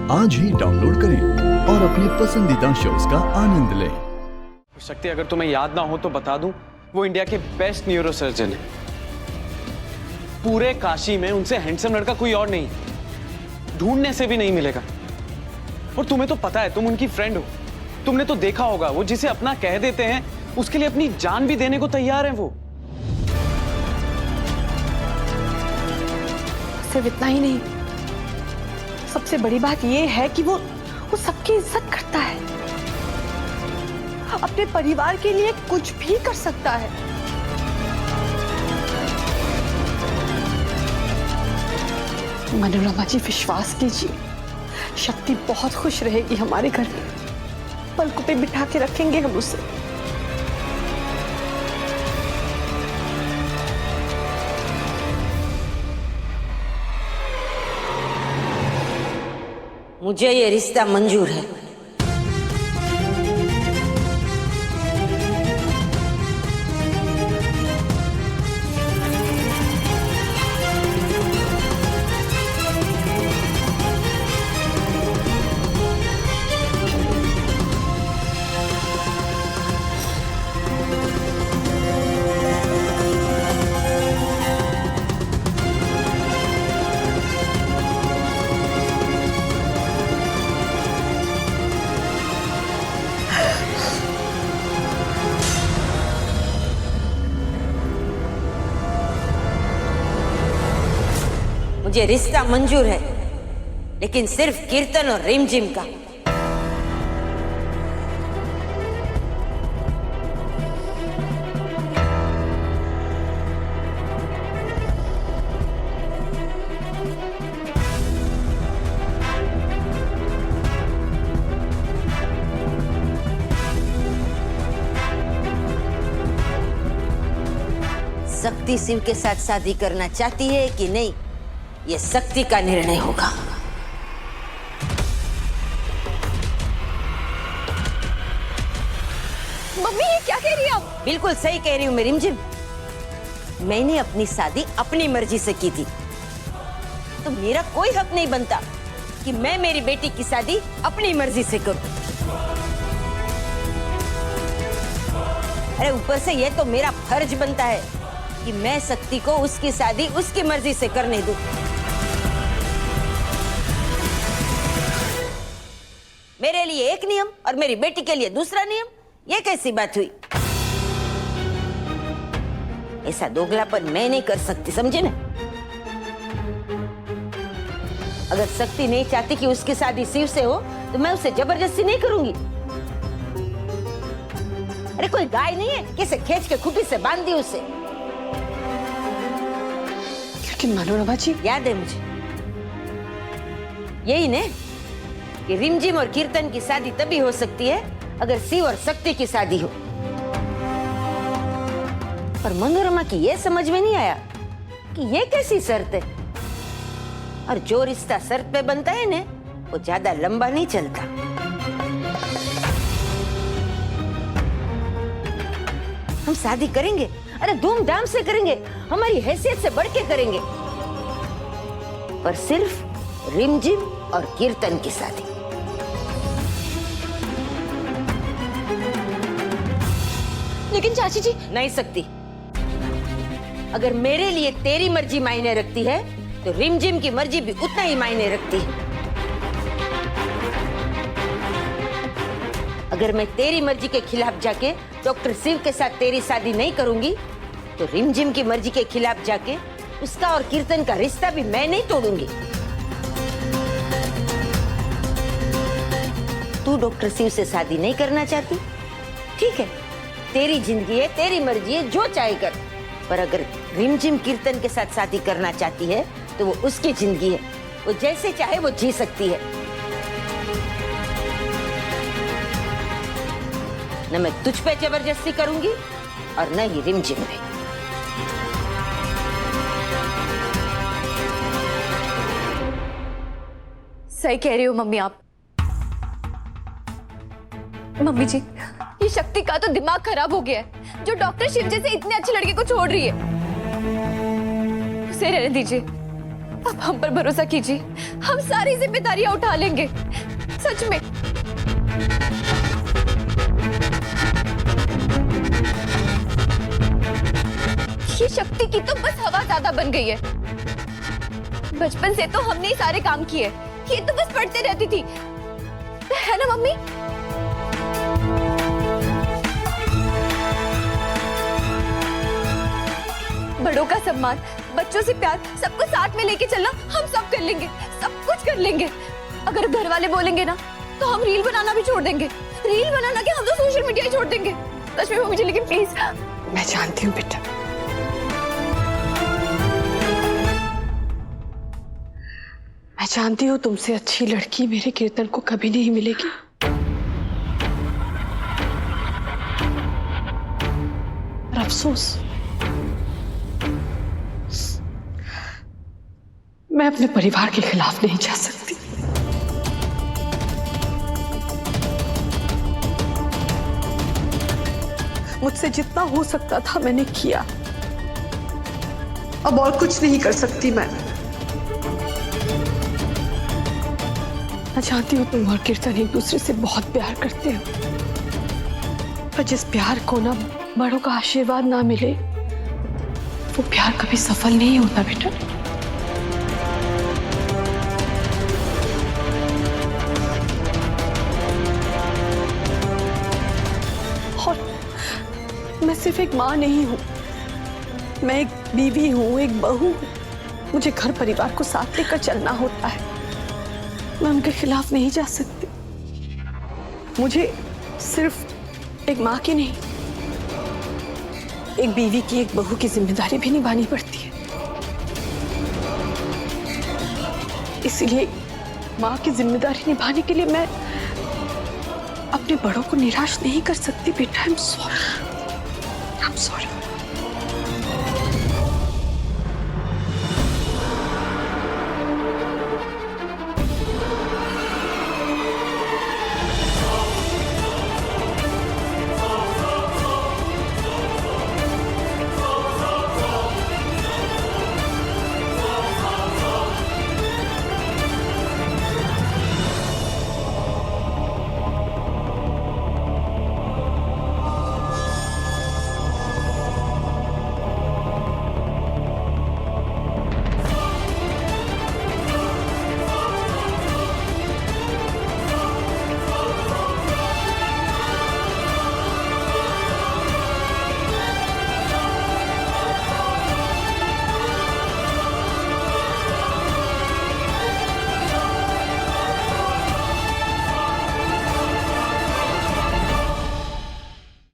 आज ही डाउनलोड करें और अपने पसंदीदा शोज का आनंद लें। शक्ति, अगर तुम्हें याद ना हो तो बता दूं, वो इंडिया के बेस्ट न्यूरो सर्जन है। पूरे काशी में उनसे हैंडसम लड़का कोई और नहीं, ढूंढने से भी नहीं मिलेगा। और तुम्हें तो पता है, तुम उनकी फ्रेंड हो, तुमने तो देखा होगा, वो जिसे अपना कह देते हैं उसके लिए अपनी जान भी देने को तैयार है वो। सिर्फ इतना ही नहीं, सबसे बड़ी बात यह है कि वो सबकी इज्जत करता है, अपने परिवार के लिए कुछ भी कर सकता है। मनोरमा जी, विश्वास कीजिए, शक्ति बहुत खुश रहेगी हमारे घर में। पलकों पे बिठा के रखेंगे हम उसे। मुझे ये रिश्ता मंजूर है। मुझे रिश्ता मंजूर है, लेकिन सिर्फ कीर्तन और रिमझिम का। शक्ति शिव के साथ शादी करना चाहती है कि नहीं, ये शक्ति का निर्णय होगा। मम्मी, ये क्या कह रही है आप? बिल्कुल सही कह रही हूँ मैं रिमझिम। मैंने अपनी शादी अपनी मर्जी से की थी, तो मेरा कोई हक नहीं बनता कि मैं मेरी बेटी की शादी अपनी मर्जी से करूं। अरे ऊपर से ये तो मेरा फर्ज बनता है कि मैं शक्ति को उसकी शादी उसकी मर्जी से करने दूं। मेरे लिए एक नियम और मेरी बेटी के लिए दूसरा नियम, ये कैसी बात हुई? ऐसा दोगलापन मैं नहीं कर सकती, समझे ना? अगर शक्ति नहीं चाहती कि उसकी शादी शिव से हो, तो मैं उसे जबरदस्ती नहीं करूंगी। अरे कोई गाय नहीं है कि इसे खींच के खूंटी से बांध दी उसे। लेकिन मनोरमा जी, याद है मुझे, यही ने कि रिमझिम और कीर्तन की शादी तभी हो सकती है अगर शिव और शक्ति की शादी हो। पर मनोरमा की ये समझ में नहीं आया कि ये कैसी शर्त है। और जो रिश्ता शर्त पे बनता है ना, वो ज्यादा लंबा नहीं चलता। हम शादी करेंगे, अरे धूमधाम से करेंगे, हमारी हैसियत से बढ़ के करेंगे, पर सिर्फ रिमझिम और कीर्तन की शादी। लेकिन चाची जी, नहीं सकती। अगर मेरे लिए तेरी मर्जी मायने रखती है, तो रिमझिम की मर्जी भी उतना ही मायने रखती है। अगर मैं तेरी मर्जी के खिलाफ जाके डॉक्टर शिव के साथ तेरी शादी नहीं करूंगी, तो रिमझिम की मर्जी के खिलाफ जाके उसका और कीर्तन का रिश्ता भी मैं नहीं तोड़ूंगी। तू डॉक्टर शिव से शादी नहीं करना चाहती, ठीक है, तेरी जिंदगी है, तेरी मर्जी है, जो चाहे कर। पर अगर रिमझिम कीर्तन के साथ शादी करना चाहती है, तो वो उसकी जिंदगी है, वो जैसे चाहे वो जी सकती है। न मैं तुझ पे जबरदस्ती करूंगी और न ही रिमझिम पे। सही कह रही हो मम्मी आप। मम्मी जी, ये शक्ति का तो दिमाग खराब हो गया है, जो डॉक्टर शिव जैसे इतने अच्छे लड़के को छोड़ रही है। उसे रहने दीजिए, अब हम पर भरोसा कीजिए, हम सारी जिम्मेदारियां उठा लेंगे, सच में। ये शक्ति की तो बस हवा ज्यादा बन गई है। बचपन से तो हमने ही सारे काम किए, ये तो बस पढ़ते रहती थी, है ना मम्मी? बड़ों का सम्मान, बच्चों से प्यार, सबको साथ में लेके चलना हम सब कर लेंगे, सब कुछ कर लेंगे। अगर घर वाले बोलेंगे ना तो हम रील बनाना भी छोड़ देंगे। रील बनाना क्या, हम तो सोशल मीडिया ही छोड़ देंगे। सच में मम्मी जी, लेकिन प्लीज। मैं जानती हूँ बेटा, मैं जानती हूँ तुमसे अच्छी लड़की मेरे कीर्तन को कभी नहीं मिलेगी। पर अफसोस, मैं अपने परिवार के खिलाफ नहीं जा सकती। मुझसे जितना हो सकता था मैंने किया, अब और कुछ नहीं कर सकती मैं जानती हूँ तुम और कीर्तन एक दूसरे से बहुत प्यार करते हो, पर जिस प्यार को ना बड़ों का आशीर्वाद ना मिले, वो प्यार कभी सफल नहीं होता बेटा। और मैं सिर्फ एक माँ नहीं हूँ, मैं एक बीवी हूँ, एक बहू हूँ। मुझे घर परिवार को साथ लेकर चलना होता है, मैं उनके खिलाफ नहीं जा सकती। मुझे सिर्फ एक माँ की नहीं, एक बीवी की, एक बहू की जिम्मेदारी भी निभानी पड़ती है। इसलिए माँ की जिम्मेदारी निभाने के लिए मैं अपने बड़ों को निराश नहीं कर सकती बेटा। I am sorry.